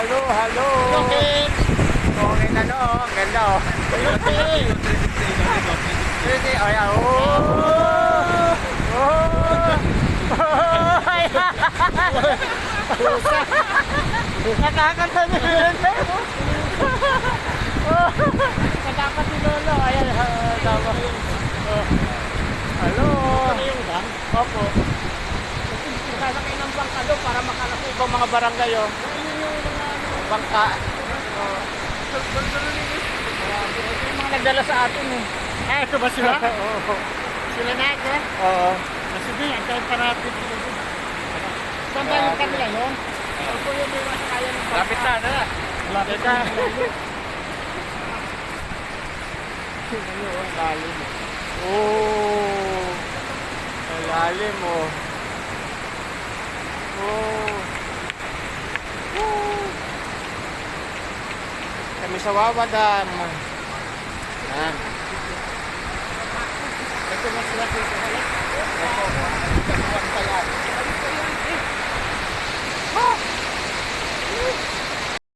halo. Okay. Okay na no, ang ganda oh. Okay. Sige, ay, oh. Nakakanta ni Lolo. Nakakanta si Lolo. Ayan, tama. Halo. Ano yung van? Opo. Sasakay ng bangka doon para makalap sa ibang mga barangay oh. Bangka. Ito yung mga nagdala sa atin eh. Ah, ito ba sila? Oo. Sila na ito? Oo. Sige, ang tayo parapit sila. Saan tayo yung kanila yun? Ito yung may masakaya ng bangka. Lapit na, na. Lapit Teka. na. Ano oh, ang lalim. Oh. Ang lalim oh. Oh. Oh. Kami sa Wawa Dam. Yan. Ito na sila dito. Ito.